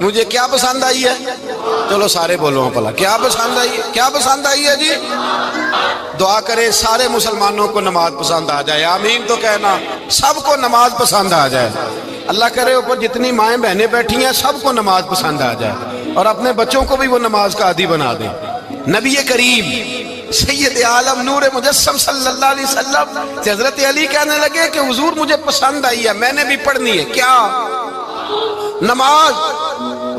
مجھے کیا پسند آئی ہے؟ چلو سارے بولو پلا کیا پسند آئی ہے؟ کیا پسند آئی ہے جی؟ دعا کرے سارے مسلمانوں کو نماز پسند آ جائے، آمین تو کہنا، سب کو نماز پسند آ جائے۔ اللہ کرے اوپر جتنی مائیں بہنیں بیٹھی ہیں سب کو نماز پسند آ جائے، اور اپنے بچوں کو بھی وہ نماز کا عادی بنا دیں۔ نبی کریم سید عالم نور مجسم صلی اللہ علیہ وسلم سے حضرت علی کہنے لگے کہ حضور مجھے پسند آئی ہے، میں نے بھی پڑھنی ہے۔ کیا؟ نماز۔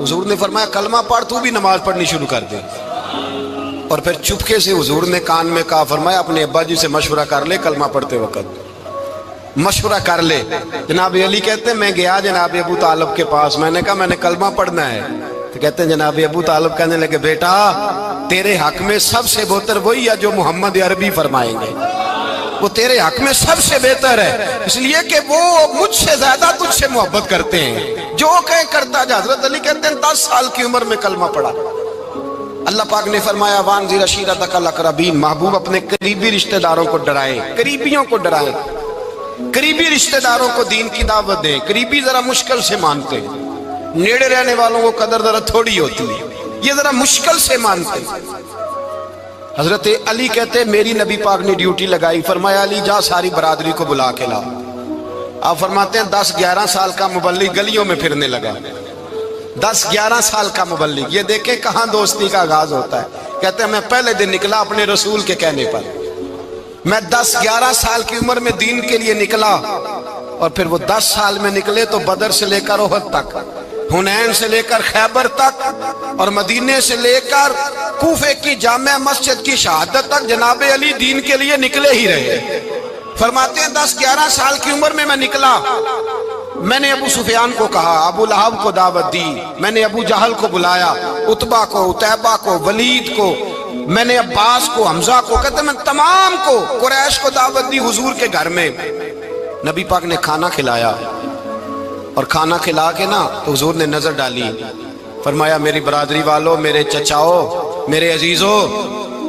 حضور نے فرمایا کلمہ پڑھ، تو بھی نماز پڑھنی شروع کر دے۔ اور پھر چپکے سے حضور نے کان میں کہا، فرمایا اپنے ابا جی سے مشورہ کر لے کلمہ پڑھتے وقت، مشورہ کر لے۔ جناب علی کہتے ہیں میں گیا جناب ابو طالب کے پاس، میں نے کہا میں نے کلمہ پڑھنا ہے، تو کہتے ہیں جناب ابو طالب کہنے لگے بیٹا تیرے حق میں سب سے بہتر وہی ہے جو محمد عربی فرمائیں گے، وہ تیرے حق میں سب سے بہتر ہے، اس لیے کہ وہ مجھ سے زیادہ تجھ سے محبت کرتے ہیں، جو کہیں کرتا جا۔ حضرت علی کہتے ہیں 10 سال کی عمر میں کلمہ پڑھا۔ اللہ پاک نے فرمایا وانذر عشیرتک الاقربین، محبوب اپنے قریبی رشتہ داروں کو ڈرائیں، قریبیوں کو ڈرائیں، قریبی رشتہ داروں کو دین کی دعوت دیں۔ قریبی ذرا مشکل سے مانتے ہیں، نیڑے رہنے والوں کو قدر ذرا تھوڑی ہوتی ہے، یہ ذرا مشکل سے مانتے ہیں۔ حضرت علی کہتے ہیں میری نبی پاک نے ڈیوٹی لگائی، فرمایا علی جا ساری برادری کو بلا کے لا۔ آپ فرماتے ہیں 10-11 سال کا مبلغ گلیوں میں پھرنے لگا، 10-11 سال کا مبلغ، یہ دیکھیں کہاں دوستی کا آغاز ہوتا ہے۔ کہتے ہیں میں پہلے دن نکلا اپنے رسول کے کہنے پر، میں 10-11 سال کی عمر میں دین کے لیے نکلا، اور پھر وہ 10 سال میں نکلے تو بدر سے لے کر احد تک، حنین سے لے کر خیبر تک، اور مدینے سے لے کر کوفے کی جامع مسجد کی شہادت تک جناب علی دین کے لیے نکلے ہی رہے۔ فرماتے ہیں 10-11 سال کی عمر میں نکلا، میں نے ابو سفیان کو کہا، ابو لہب کو دعوت دی، میں نے ابو جہل کو بلایا، عتبہ کو، عتیبہ کو، ولید کو، میں نے عباس کو، حمزہ کو، کہتے میں تمام کو، قریش کو دعوت دی حضور کے گھر میں۔ نبی پاک نے کھانا کھلایا، اور کھانا کھلا کے نا تو حضور نے نظر ڈالی، فرمایا میری برادری والوں، میرے چچاؤ، میرے عزیزوں،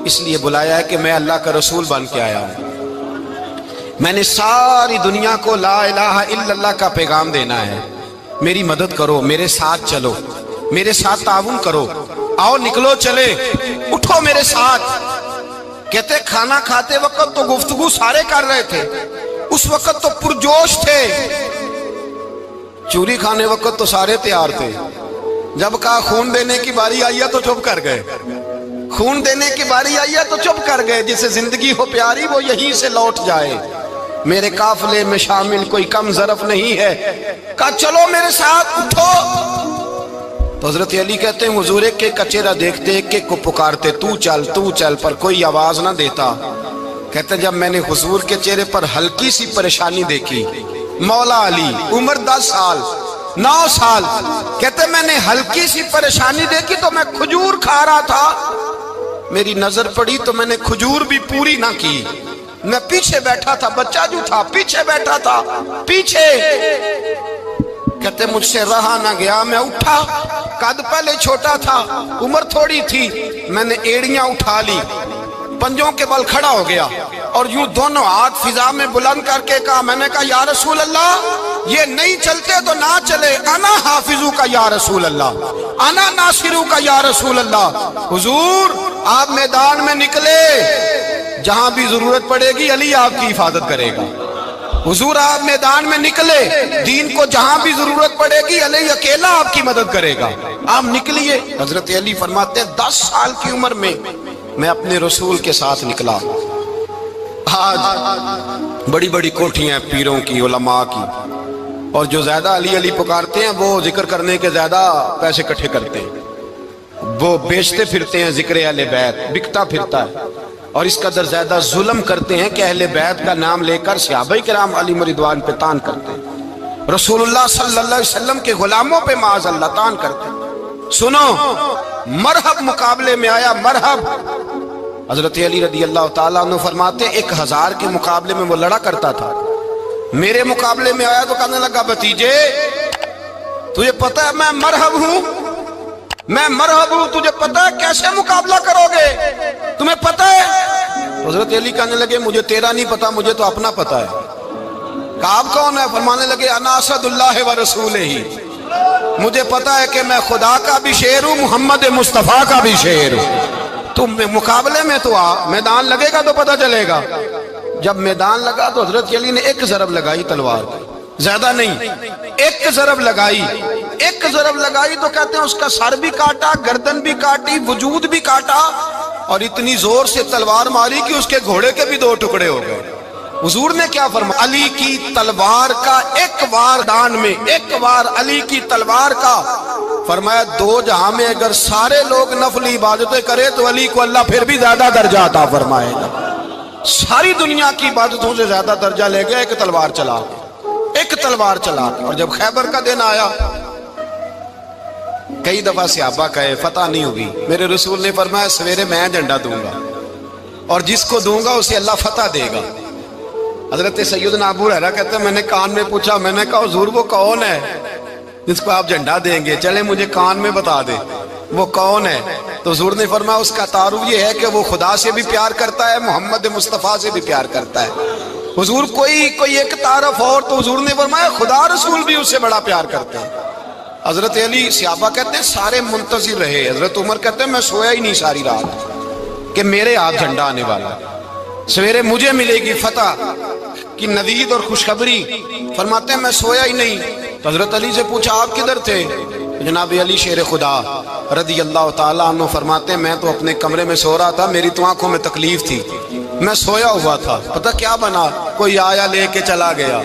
اس لیے بلایا ہے کہ میں اللہ کا رسول بن کے آیا ہوں، میں نے ساری دنیا کو لا الہ الا اللہ کا پیغام دینا ہے، میری مدد کرو، میرے ساتھ چلو، میرے ساتھ تعاون کرو، آؤ نکلو چلے، اٹھو میرے ساتھ۔ کہتے کھانا کھاتے وقت تو گفتگو سارے کر رہے تھے، اس وقت تو پرجوش تھے، چوری کھانے وقت تو سارے تیار تھے، جب کہا خون دینے کی باری آئی ہے تو چپ کر گئے، خون دینے کی باری آئی ہے تو چپ کر گئے، جسے زندگی ہو پیاری وہ یہیں سے لوٹ جائے، میرے قافلے میں شامل کوئی کم ظرف نہیں ہے، کہا چلو میرے ساتھ اٹھو۔ تو حضرت علی کہتے ہیں حضور ایک ایک کا چہرہ دیکھتے، ایک ایک کو پکارتے، تو چل، پر کوئی آواز نہ دیتا۔ کہتے ہیں جب میں نے حضور کے چہرے پر ہلکی سی پریشانی دیکھی، مولا علی عمر 10 سال 9 سال، کہتے میں نے ہلکی سی پریشانی دیکھی تو میں کھجور کھا رہا تھا، میری نظر پڑی تو میں نے کھجور بھی پوری نہ کی، میں پیچھے بیٹھا تھا، بچہ جو تھا پیچھے بیٹھا تھا، پیچھے۔ کہتے مجھ سے رہا نہ گیا، میں اٹھا، قد پہلے چھوٹا تھا، عمر تھوڑی تھی، میں نے ایڑیاں اٹھا لی، پنجوں کے بل کھڑا ہو گیا، اور یوں دونوں ہاتھ فضا میں بلند کر کے کہا، میں نے کہا یا رسول اللہ یہ نہیں چلتے تو نہ چلے، انا حافظو کا یا رسول اللہ، انا ناصرو کا یا رسول اللہ۔ حضور آپ میدان میں نکلے، جہاں بھی ضرورت پڑے گی علی آپ کی حفاظت کرے گا، حضور آپ میدان میں نکلے، دین کو جہاں بھی ضرورت پڑے گی علی اکیلا آپ کی مدد کرے گا، آپ نکلیے۔ حضرت علی فرماتے ہیں 10 سال کی عمر میں میں اپنے رسول کے ساتھ نکلا۔ آج بڑی بڑی کوٹھیاں پیروں کی، علماء کی، اور جو زیادہ علی علی پکارتے ہیں وہ ذکر کرنے کے زیادہ پیسے اکٹھے کرتے ہیں، وہ بیچتے پھرتے ہیں، ذکر اہل بیت بکتا پھرتا ہے، اور اس قدر زیادہ ظلم کرتے ہیں کہ اہل بیت کا نام لے کر صحابہ کرام علی رضوان پہ تان کرتے ہیں، رسول اللہ صلی اللہ علیہ وسلم کے غلاموں پہ معاذ اللہ تان کرتے ہیں۔ سنو مرحب مقابلے میں آیا، مرحب۔ حضرت علی رضی اللہ تعالیٰ عنہ فرماتے 1000 کے مقابلے میں وہ لڑا کرتا تھا، میرے مقابلے میں آیا تو کہنے لگا بھتیجے تجھے پتا ہے میں مرحب ہوں، میں مرحب ہوں، تجھے پتا ہے کیسے مقابلہ کرو گے، تمہیں پتا ہے؟ حضرت علی کہنے لگے مجھے تیرا نہیں پتا، مجھے تو اپنا پتا ہے۔ کہا آپ کون ہے؟ فرمانے لگے انا اسد اللہ و رسولہ، مجھے پتا ہے کہ میں خدا کا بھی شیر ہوں، محمد مصطفیٰ کا بھی شیر ہوں۔ تم مقابلے میں تو آ، میدان لگے گا تو پتہ چلے گا۔ جب میدان لگا تو حضرت علی نے ایک ضرب لگائی تلوار کی، زیادہ نہیں، ایک ضرب لگائی۔ ایک ضرب لگائی تو کہتے ہیں اس کا سر بھی کاٹا، گردن بھی کاٹی، وجود بھی کاٹا، اور اتنی زور سے تلوار ماری کہ اس کے گھوڑے کے بھی دو ٹکڑے ہو گئے۔ حضور نے کیا فرمایا؟ علی کی تلوار کا ایک وار دان میں، ایک وار علی کی تلوار کا، فرمایا دو جہاں میں اگر سارے لوگ نفل عبادتیں کرے تو علی کو اللہ پھر بھی زیادہ درجہ عطا فرمائے گا۔ ساری دنیا کی عبادتوں سے زیادہ درجہ لے گیا ایک تلوار چلا کے، ایک تلوار چلا کے۔ اور جب خیبر کا دن آیا، کئی دفعہ صحابہ کہے فتح نہیں ہوگی، میرے رسول نے فرمایا سویرے میں جھنڈا دوں گا، اور جس کو دوں گا اسے اللہ فتح دے گا۔ حضرت سیدنا ابو ہریرہ کہتے ہیں میں نے کان میں پوچھا، میں نے کہا حضور وہ کون ہے جس کو آپ جھنڈا دیں گے؟ چلے مجھے کان میں بتا دے وہ کون ہے۔ تو حضور نے فرمایا اس کا تعارف یہ ہے کہ وہ خدا سے بھی پیار کرتا ہے، محمد مصطفیٰ سے بھی پیار کرتا ہے۔ حضور کوئی ایک تعارف اور، تو حضور نے فرمایا خدا رسول بھی اس سے بڑا پیار کرتے ہیں۔ حضرت علی، صحابہ کہتے ہیں سارے منتظر رہے۔ حضرت عمر کہتے ہیں میں سویا ہی نہیں ساری رات کہ میرے ہاتھ جھنڈا آنے والا، سویرے مجھے ملے گی فتح کی نوید اور خوشخبری۔ فرماتے ہیں میں سویا ہی نہیں۔ تو حضرت علی سے پوچھا آپ کدھر تھے؟ جناب علی شیر خدا رضی اللہ تعالیٰ عنہ فرماتے ہیں میں تو اپنے کمرے میں سو رہا تھا، میری تو آنکھوں میں تکلیف تھی، میں سویا ہوا تھا، پتہ کیا بنا؟ کوئی آیا لے کے چلا گیا،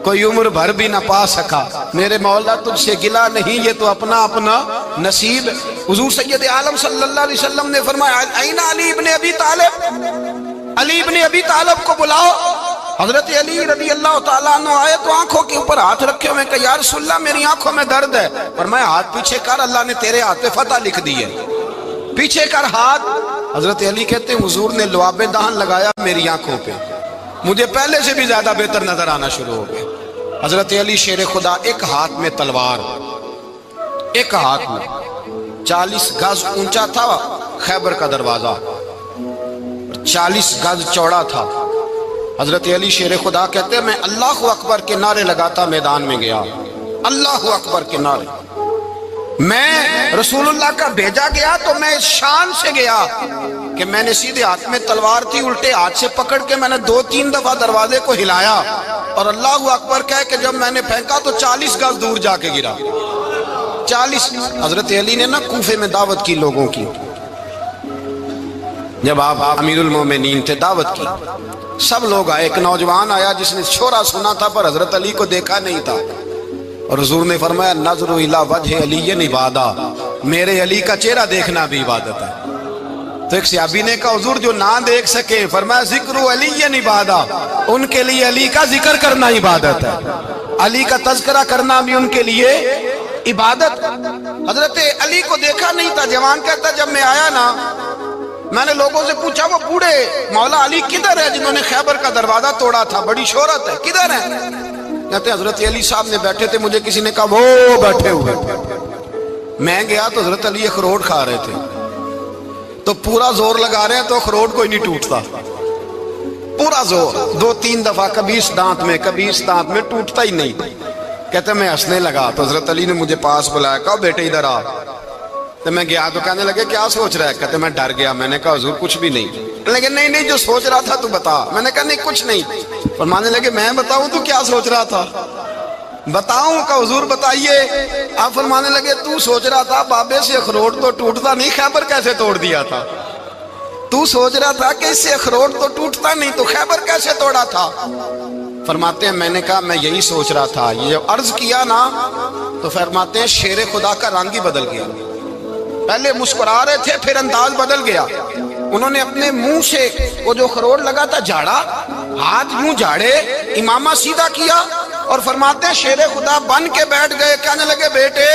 کوئی عمر بھر بھی نہ پا سکا۔ میرے مولا تجھ سے گلا نہیں، یہ تو اپنا اپنا نصیب۔ حضور سید عالم صلی اللہ علیہ وسلم نے فرمایا این علی ابن ابی طالب، علی ابن ابی طالب کو بلاؤ۔ حضرت علی رضی اللہ تعالیٰ عنہ آئے تو آنکھوں کے اوپر ہاتھ رکھے ہوئے کہ یا رسول اللہ میری آنکھوں میں درد ہے۔ فرمایا ہاتھ پیچھے کر، اللہ نے تیرے ہاتھ پہ فتح لکھ دی ہے، پیچھے کر ہاتھ۔ حضرت علی کہتے ہیں حضور نے لعاب دہن لگایا میری آنکھوں پہ، مجھے پہلے سے بھی زیادہ بہتر نظر آنا شروع ہو گیا۔ حضرت علی شیر خدا، ایک ہاتھ میں تلوار، ایک ہاتھ میں 40 گز اونچا تھا خیبر کا دروازہ، 40 گز چوڑا تھا۔ حضرت علی شیر خدا کہتے ہیں میں اللہ اکبر کے نعرے لگاتا میدان میں گیا، اللہ اکبر کے نعرے۔ میں رسول اللہ کا بھیجا گیا تو میں اس شان سے گیا کہ میں نے سیدھے ہاتھ میں تلوار تھی، الٹے ہاتھ سے پکڑ کے میں نے 2-3 دفعہ دروازے کو ہلایا اور اللہ اکبر کہہ کہ جب میں نے پھینکا تو 40 گز دور جا کے گرا، 40۔ حضرت علی نے نا کوفے میں دعوت کی لوگوں کی، جب آپ امیر المومنین تھے، دعوت کی، سب لوگ آئے۔ ایک نوجوان آیا جس نے شورا سنا تھا پر حضرت علی کو دیکھا نہیں تھا، اور حضور نے فرمایا نظر الی وجہ علی عبادہ، میرے علی کا چہرہ دیکھنا بھی عبادت ہے۔ تو ایک صحابی نے کہا حضور جو نہ دیکھ سکے، فرمایا ذکر علی عبادہ، ان کے لیے علی کا ذکر کرنا عبادت ہے، علی کا تذکرہ کرنا بھی ان کے لیے عبادت۔ حضرت علی کو دیکھا نہیں تھا۔ جوان کہتا جب میں آیا نا، میں نے لوگوں سے پوچھا وہ بوڑھے مولا علی کدھر ہے جنہوں نے خیبر کا دروازہ توڑا تھا، بڑی شہرت ہے، کدھر ہے؟ کہتے ہیں حضرت علی صاحب نے بیٹھے تھے، مجھے کسی نے کہا وہ بیٹھے ہوئے۔ میں گیا تو حضرت علی اخروٹ کھا رہے تھے، تو پورا زور لگا رہے ہیں تو اخروٹ کوئی نہیں ٹوٹتا، پورا زور 2-3 دفعہ، کبھی اس دانت میں کبھی اس دانت میں، ٹوٹتا ہی نہیں۔ کہتے میں ہنسنے لگا تو حضرت علی نے مجھے پاس بلایا، کہا بیٹے ادھر آ۔ تو میں گیا تو کہنے لگے کیا سوچ رہا ہے؟ کہتے میں ڈر گیا۔ میں نے کہا حضور کچھ بھی نہیں۔ لیکن نہیں جو سوچ رہا تھا تو بتا۔ میں نے کہا نہیں کچھ نہیں۔ فرمانے لگے میں بتاؤں تو کیا سوچ رہا تھا؟ بتاؤں؟ کہ حضور بتائیے۔ آپ فرمانے لگے تو سوچ رہا تھا بابے سے اخروٹ تو ٹوٹتا نہیں، خیبر کیسے توڑ دیا تھا؟ تو سوچ رہا تھا کہ اس سے اخروٹ تو ٹوٹتا نہیں تو خیبر کیسے توڑا تھا؟ فرماتے ہیں میں نے کہا میں یہی سوچ رہا تھا۔ یہ عرض کیا نا تو فرماتے ہیں شیر خدا کا رنگ ہی بدل گیا، پہلے مسکرا رہے تھے پھر انداز بدل گیا۔ انہوں نے اپنے منہ سے وہ جو خروٹ لگا تھا جھاڑا، ہاتھ یوں جھاڑے، امامہ سیدھا کیا اور فرماتے ہیں شیر خدا بن کے بیٹھ گئے۔ کہنے لگے بیٹے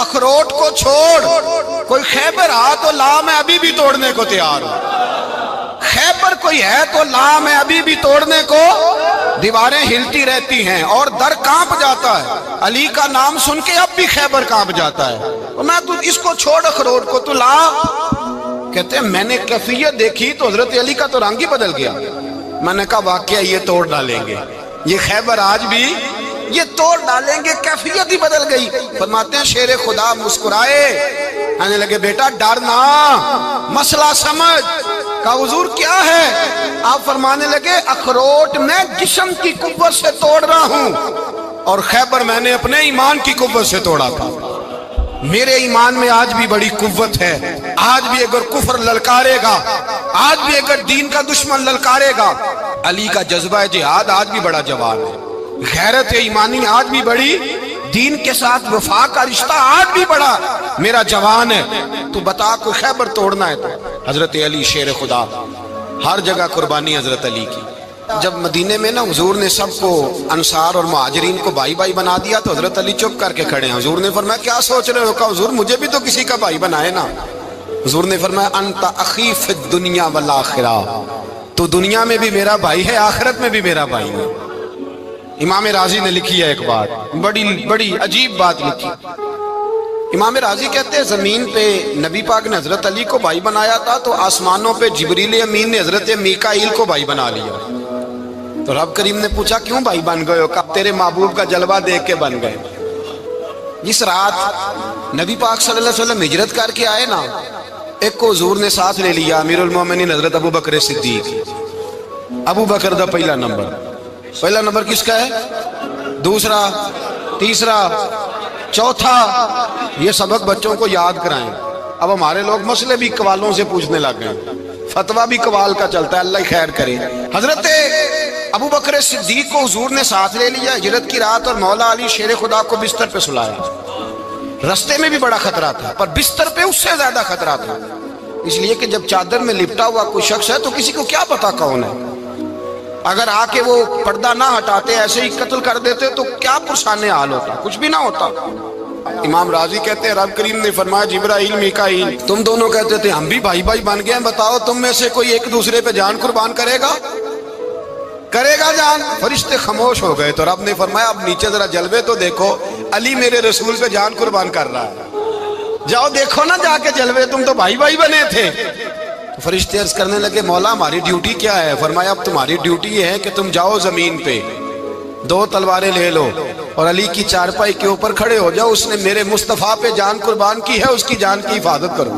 اخروٹ کو چھوڑ، کوئی خیبر آ تو لا، میں ابھی بھی توڑنے کو تیار ہوں۔ خیبر کوئی ہے تو لا، میں ابھی بھی توڑنے کو۔ دیواریں ہلتی رہتی ہیں اور در کانپ جاتا ہے، علی کا نام سن کے اب بھی خیبر کانپ جاتا ہے۔ میں تو اس کو چھوڑ اخروٹ کو تو لا۔ کہتے ہیں میں نے کیفیت دیکھی تو حضرت علی کا تو رنگ ہی بدل گیا۔ میں نے کہا واقعہ یہ توڑ ڈالیں گے، یہ خیبر آج بھی یہ توڑ ڈالیں گے، کیفیت ہی بدل گئی۔ فرماتے ہیں شیر خدا مسکرائے، کہنے لگے بیٹا ڈرنا، مسئلہ سمجھ۔ کہا حضور کیا ہے؟ آپ فرمانے لگے اخروٹ میں جسم کی قوت سے توڑ رہا ہوں، اور خیبر میں نے اپنے ایمان کی قوت سے توڑا تھا۔ میرے ایمان میں آج بھی بڑی قوت ہے، آج بھی اگر کفر للکارے گا، آج بھی اگر دین کا دشمن للکارے گا، علی کا جذبہ جہاد آج بھی بڑا جوان ہے، غیرت ایمانی آج بھی بڑی، دین کے ساتھ وفا کا رشتہ آج بھی بڑا میرا جوان ہے۔ تو بتا کوئی خیبر توڑنا ہے تو حضرت علی شیر خدا، ہر جگہ قربانی حضرت علی کی۔ جب مدینے میں نا حضور نے سب کو انصار اور مہاجرین کو بھائی بھائی بنا دیا تو حضرت علی چپ کر کے کھڑے ہیں۔ حضور نے فرمایا کیا سوچ رہے ہو؟ کہا حضور مجھے بھی تو کسی کا بھائی بنائے نا۔ حضور نے فرمایا انت اخی فی الدنیا والآخرہ، تو دنیا میں بھی میرا بھائی ہے، آخرت میں بھی میرا بھائی ہے۔ امام راضی نے لکھی ہے ایک بات، بڑی عجیب بات لکھی۔ امام راضی کہتے ہیں زمین پہ نبی پاک نے حضرت علی کو بھائی بنایا تھا تو آسمانوں پہ جبریل امین نے حضرت میکائیل کو بھائی بنا لیا۔ تو رب کریم نے پوچھا کیوں بھائی بن گئے ہو؟ کہا تیرے محبوب کا جلوہ دیکھ کے بن گئے۔ جس رات نبی پاک صلی اللہ علیہ وسلم ہجرت کر کے آئے نا، ایک کو حضور نے ساتھ لے لیا، امیر المومنین حضرت ابو بکر صدیق۔ ابو بکر دا پہلا نمبر کس کا ہے؟ دوسرا، تیسرا، چوتھا۔ یہ سبق بچوں کو یاد کرائیں۔ اب ہمارے لوگ مسئلے بھی قوالوں سے پوچھنے لگ گئے، فتویٰ بھی قوال کا چلتا ہے، اللہ خیر کرے۔ حضرت ابو بکر صدیق کو حضور نے ساتھ لے لیا ہجرت کی رات، اور مولا علی شیر خدا کو بستر پہ سلایا۔ رستے میں بھی بڑا خطرہ تھا، پر بستر پہ اس سے زیادہ خطرہ تھا، اس لیے کہ جب چادر میں لپٹا ہوا کوئی شخص ہے تو کسی کو کیا پتا کون ہے، اگر آ کے وہ پردہ نہ ہٹاتے ایسے ہی قتل کر دیتے تو کیا پرسان حال ہوتا، کچھ بھی نہ ہوتا۔ امام راضی کہتے ہیں رب کریم نے فرمایا جبرائیل میکائیل تم دونوں کہتے تھے ہم بھی بھائی بھائی بن گئے ہیں، بتاؤ تم میں سے کوئی ایک دوسرے پہ جان قربان کرے گا جان؟ فرشتے خاموش ہو گئے تو رب نے فرمایا اب نیچے ذرا جلوے تو دیکھو، علی میرے رسول پہ جان قربان کر رہا ہے، جاؤ دیکھو نا جا کے جلوے، تم تو بھائی بھائی بنے تھے۔ تو فرشتے عرض کرنے لگے مولا ہماری ڈیوٹی کیا ہے؟ فرمایا اب تمہاری ڈیوٹی یہ ہے کہ تم جاؤ زمین پہ 2 تلواریں لے لو اور علی کی چارپائی کے اوپر کھڑے ہو جاؤ، اس نے میرے مصطفیٰ پہ جان قربان کی ہے، اس کی جان کی حفاظت کرو۔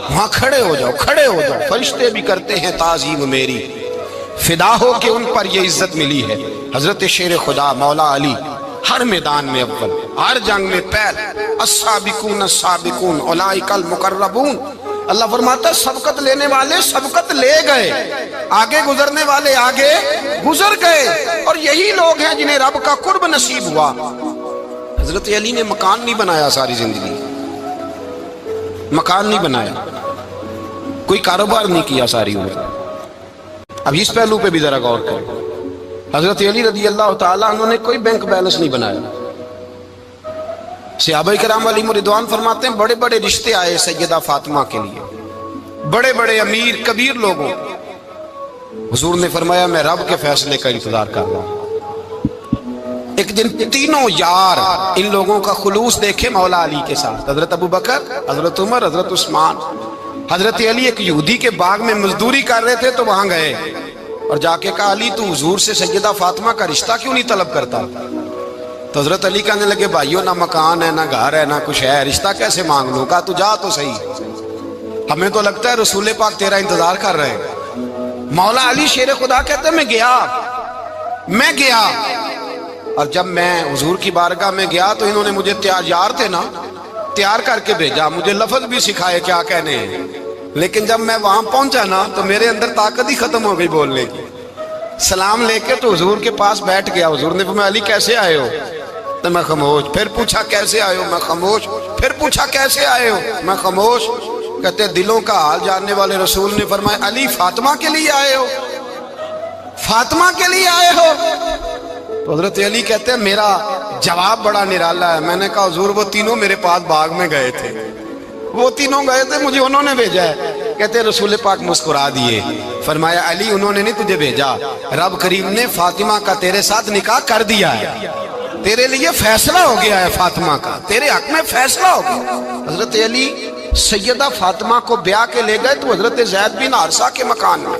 وہاں کھڑے ہو جاؤ۔ فرشتے بھی کرتے ہیں تعظیم میری، فدا ہو کہ ان پر یہ عزت ملی ہے۔ حضرت شیر خدا مولا علی ہر میدان میں اول، ہر جنگ میں پہل، السابقون السابقون اولئک المقربون۔ اللہ فرماتا ہے سبقت لینے والے سبقت لے گئے، آگے گزرنے والے آگے گزر گئے، اور یہی لوگ ہیں جنہیں رب کا قرب نصیب ہوا۔ حضرت علی نے مکان نہیں بنایا، ساری زندگی مکان نہیں بنایا، کوئی کاروبار نہیں کیا ساری عمر۔ اب اس پہلو پہ بھی ذرا غور کریں، حضرت علی رضی اللہ تعالیٰ انہوں نے کوئی بینک بیلنس نہیں بنایا۔ صحابہ کرام علیہم رضوان فرماتے ہیں بڑے بڑے رشتے آئے سیدہ فاطمہ کے لیے، بڑے بڑے امیر کبیر لوگوں، حضور نے فرمایا میں رب کے فیصلے کا انتظار کر رہا ہوں۔ ایک دن تینوں یار ان لوگوں کا خلوص دیکھے مولا علی کے ساتھ، حضرت ابو بکر، حضرت عمر، حضرت عثمان۔ حضرت علی ایک یہودی کے باغ میں مزدوری کر رہے تھے تو وہاں گئے اور جا کے کہا علی تو حضور سے سیدہ فاطمہ کا رشتہ کیوں نہیں طلب کرتا؟ تو حضرت علی کہنے لگے بھائیو نہ مکان ہے، نہ گھر ہے، نہ کچھ ہے، رشتہ کیسے مانگ لوں؟ کہا تو جا تو صحیح، ہمیں تو لگتا ہے رسول پاک تیرا انتظار کر رہے ہیں۔ مولا علی شیر خدا کہتے ہیں میں گیا اور جب میں حضور کی بارگاہ میں گیا تو انہوں نے مجھے یار تھے نا، تیار کر کے بھیجا، مجھے لفظ بھی سکھائے کیا کہنے ہیں، لیکن جب میں وہاں پہنچا نا تو میرے اندر طاقت ہی ختم ہو گئی بولنے کی۔ سلام لے کے تو حضور کے پاس بیٹھ گیا، حضور نے فرمایا علی کیسے آئے ہو؟ تو میں خاموش، پھر پوچھا کیسے آئے ہو؟ میں خاموش، پھر پوچھا کیسے آئے ہو؟ میں خاموش۔ کہتے دلوں کا حال جاننے والے رسول نے فرمایا علی فاطمہ کے لیے آئے ہو؟ فاطمہ کے لیے آئے ہو؟ تو حضرت علی کہتے ہیں میرا جواب بڑا نرالا ہے۔ میں نے کہا حضور وہ تینوں میرے پاس باغ میں گئے تھے، وہ تینوں گئے تھے، مجھے انہوں نے بھیجا ہے۔ کہتے ہیں رسول پاک مسکرا دیے، فرمایا علی انہوں نے نہیں تجھے بھیجا، رب کریم نے فاطمہ کا تیرے ساتھ نکاح کر دیا ہے، تیرے لیے فیصلہ ہو گیا ہے، فاطمہ کا تیرے حق میں فیصلہ ہو گیا۔ حضرت علی سیدہ فاطمہ کو بیاہ کے لے گئے تو حضرت زید بن حارثہ کے مکان میں،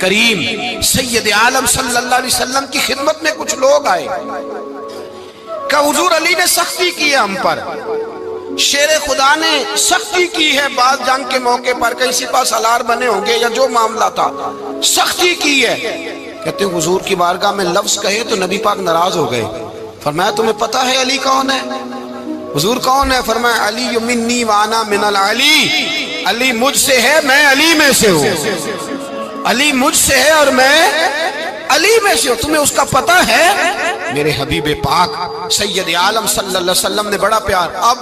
کریم سید عالم صلی اللہ علیہ وسلم کی خدمت میں کچھ لوگ آئے کہ حضور علی نے سختی کی ہے ہم پر، شیر خدا نے سختی کی ہے، بعض جنگ کے موقع پر کہیں سپاہ سالار بنے ہوں گے یا جو معاملہ تھا، سختی کی ہے۔ کہتے ہیں حضور کی بارگاہ میں لفظ کہے تو نبی پاک ناراض ہو گئے۔ فرمایا تمہیں پتہ ہے علی کون ہے؟ حضور کون ہے؟ فرمایا علی منی وانا من العلی، علی مجھ سے ہے میں علی میں سے ہوں، علی مجھ سے ہے اور میں علی میں سے ہوں، تمہیں اس کا پتہ ہے؟ میرے حبیب پاک سید عالم صلی اللہ علیہ وسلم نے بڑا پیار۔ اب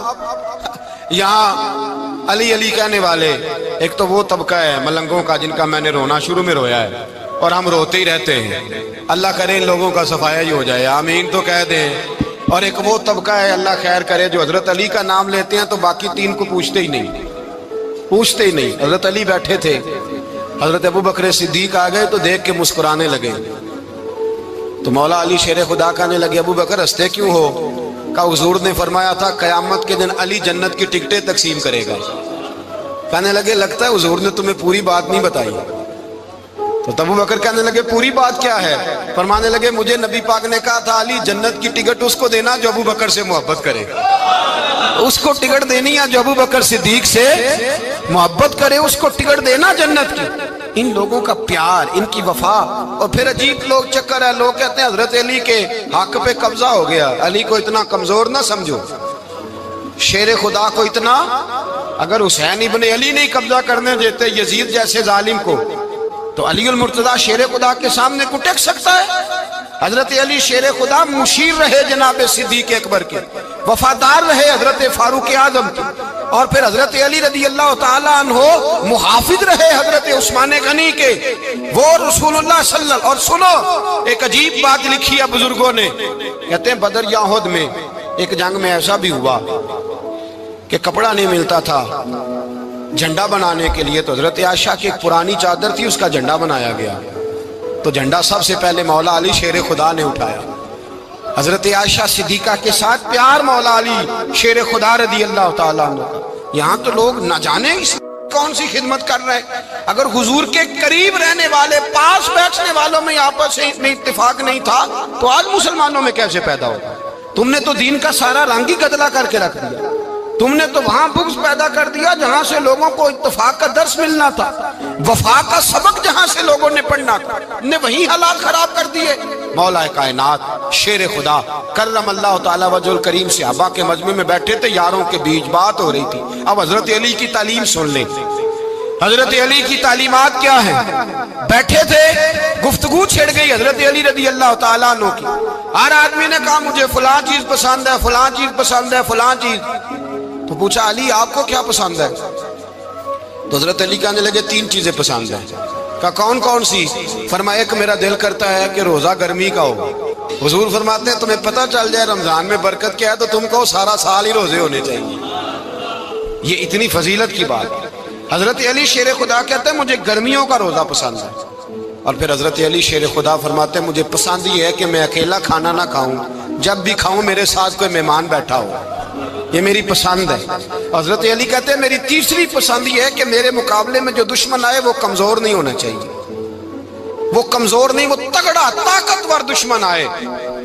یہاں علی علی کہنے والے ایک تو وہ طبقہ ہے ملنگوں کا جن کا میں نے رونا شروع میں رویا ہے اور ہم روتے ہی رہتے ہیں، اللہ کرے ان لوگوں کا صفایا ہی ہو جائے، آمین تو کہہ دیں۔ اور ایک وہ طبقہ ہے اللہ خیر کرے جو حضرت علی کا نام لیتے ہیں تو باقی تین کو پوچھتے ہی نہیں، پوچھتے ہی نہیں۔ حضرت علی بیٹھے تھے، حضرت ابو بکر صدیق آ گئے تو دیکھ کے مسکرانے لگے، تو مولا علی شیر خدا کہنے لگے ابو بکر ہنستے کیوں ہو؟ کہ حضور نے فرمایا تھا قیامت کے دن علی جنت کی ٹکٹیں تقسیم کرے گا۔ کہنے لگے لگتا ہے حضور نے تمہیں پوری بات نہیں بتائی۔ تو ابو بکر کہنے لگے پوری بات کیا ہے؟ فرمانے لگے مجھے نبی پاک نے کہا تھا علی جنت کی ٹکٹ اس کو دینا جو ابو بکر سے محبت کرے، اس کو ٹکٹ دینی ہے جو ابو بکر صدیق سے محبت کرے، اس کو ٹکٹ دینا جنت کی۔ ان لوگوں کا پیار، ان کی وفا۔ اور پھر عجیب لوگ چکر ہے، لوگ کہتے ہیں حضرت علی کے حق پہ قبضہ ہو گیا، علی کو اتنا کمزور نہ سمجھو، شیر خدا کو اتنا، اگر حسین ابن علی نہیں قبضہ کرنے دیتے یزید جیسے ظالم کو تو علی المرتضیٰ شیر خدا کے سامنے کو ٹک سکتا ہے؟ حضرت علی شیر خدا مشیر رہے جناب صدیق اکبر کے، وفادار رہے حضرت فاروق اعظم کے، اور پھر حضرت علی رضی اللہ تعالیٰ عنہ محافظ رہے حضرت عثمان غنی کے، وہ رسول اللہ صلی اللہ علیہ وسلم۔ اور سنو ایک عجیب بات لکھی ہے بزرگوں نے، کہتے ہیں بدر یا احد میں ایک جنگ میں ایسا بھی ہوا کہ کپڑا نہیں ملتا تھا جھنڈا بنانے کے لیے، تو حضرت عائشہ کی ایک پرانی چادر تھی اس کا جھنڈا بنایا گیا، تو جھنڈا سب سے پہلے مولا علی شیر خدا نے اٹھایا۔ حضرت عائشہ صدیقہ کے ساتھ پیار مولا علی شیر خدا رضی اللہ تعالیٰ عنہ کا۔ یہاں تو لوگ نہ جانے اس کون سی خدمت کر رہے ہیں۔ اگر حضور کے قریب رہنے والے، پاس بیٹھنے والوں میں آپس میں اتفاق نہیں تھا تو آج مسلمانوں میں کیسے پیدا ہو؟ تم نے تو دین کا سارا رنگ ہی گدلا کر کے رکھ دیا، تم نے تو وہاں بغض پیدا کر دیا جہاں سے لوگوں کو اتفاق کا درس ملنا تھا، وفا کا سبق جہاں سے لوگوں نے پڑھنا تھا، نے وہی حالات خراب کر دیے۔ مولا کائنات شیر خدا کرم اللہ تعالیٰ وجہ الکریم صحابہ کے مجمع میں بیٹھے تھے، یاروں کے بیچ بات ہو رہی تھی۔ اب حضرت علی کی تعلیم سن لیں، حضرت علی کی تعلیمات کیا ہیں؟ بیٹھے تھے، گفتگو چھڑ گئی حضرت علی رضی اللہ تعالیٰ عنہ کی، ہر آدمی نے کہا مجھے فلاں چیز پسند ہے، فلاں چیز پسند ہے، فلاں چیز۔ تو پوچھا علی آپ کو کیا پسند ہے؟ تو حضرت علی کہنے لگے تین چیزیں پسند ہیں۔ کہا کون کون سی؟ فرمایا ایک میرا دل کرتا ہے کہ روزہ گرمی کا ہو۔ حضور فرماتے ہیں تمہیں پتہ چل جائے رمضان میں برکت کیا ہے تو تم کو سارا سال ہی روزے ہونے چاہیے، یہ اتنی فضیلت کی بات۔ حضرت علی شیر خدا کہتے ہیں مجھے گرمیوں کا روزہ پسند ہے۔ اور پھر حضرت علی شیر خدا فرماتے ہیں مجھے پسند یہ ہے کہ میں اکیلا کھانا نہ کھاؤں، جب بھی کھاؤں میرے ساتھ کوئی مہمان بیٹھا ہو، یہ میری پسند ہے۔ حضرت علی کہتے ہیں میری تیسری پسند یہ ہے کہ میرے مقابلے میں جو دشمن آئے وہ کمزور نہیں ہونا چاہیے، وہ کمزور نہیں، وہ تگڑا طاقتور دشمن آئے۔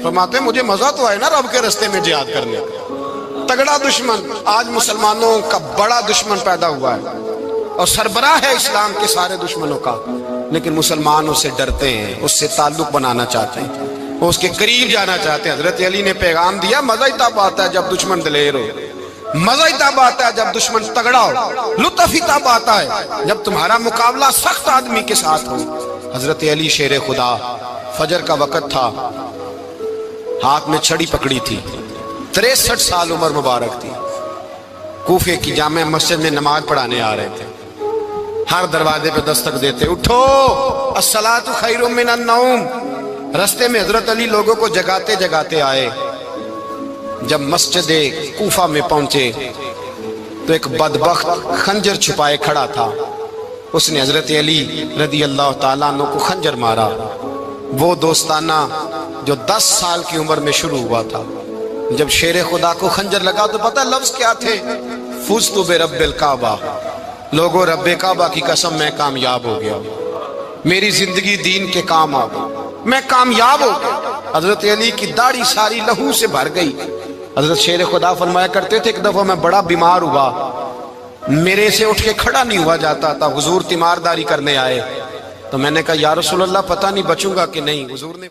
فرماتے ہیں مجھے مزہ تو آئے نا رب کے رستے میں جہاد کرنے کا، تگڑا دشمن۔ آج مسلمانوں کا بڑا دشمن پیدا ہوا ہے اور سربراہ ہے اسلام کے سارے دشمنوں کا، لیکن مسلمان اس سے ڈرتے ہیں، اس سے تعلق بنانا چاہتے ہیں، وہ اس کے قریب جانا چاہتے ہیں۔ حضرت علی نے پیغام دیا مزہ ہی تب آتا ہے جب دشمن دلیر ہو، مزہ ہی تب آتا ہے جب دشمن تگڑا ہو، لطف ہی تب آتا ہے جب تمہارا مقابلہ سخت آدمی کے ساتھ ہو۔ حضرت علی شیر خدا، فجر کا وقت تھا، ہاتھ میں چھڑی پکڑی تھی، 63 سال عمر مبارک تھی، کوفے کی جامع مسجد میں نماز پڑھانے آ رہے تھے۔ ہر دروازے پہ دستک دیتے اٹھو الصلاۃ خیر من النوم۔ رستے میں حضرت علی لوگوں کو جگاتے جگاتے آئے۔ جب مسجد کوفہ میں پہنچے تو ایک بدبخت خنجر چھپائے کھڑا تھا، اس نے حضرت علی رضی اللہ تعالیٰ عنہ کو خنجر مارا۔ وہ دوستانہ جو 10 سال کی عمر میں شروع ہوا تھا، جب شیر خدا کو خنجر لگا تو پتہ لفظ کیا تھے؟ فزت برب الکعبہ، لوگوں رب کعبہ کی قسم میں کامیاب ہو گیا، میری زندگی دین کے کام آ گئی، میں کامیاب ہو گیا۔ حضرت علی کی داڑھی ساری لہو سے بھر گئی۔ حضرت شیر خدا فرمایا کرتے تھے ایک دفعہ میں بڑا بیمار ہوا، میرے سے اٹھ کے کھڑا نہیں ہوا جاتا تھا، حضور تیمارداری کرنے آئے تو میں نے کہا یا رسول اللہ پتہ نہیں بچوں گا کہ نہیں۔ حضور نے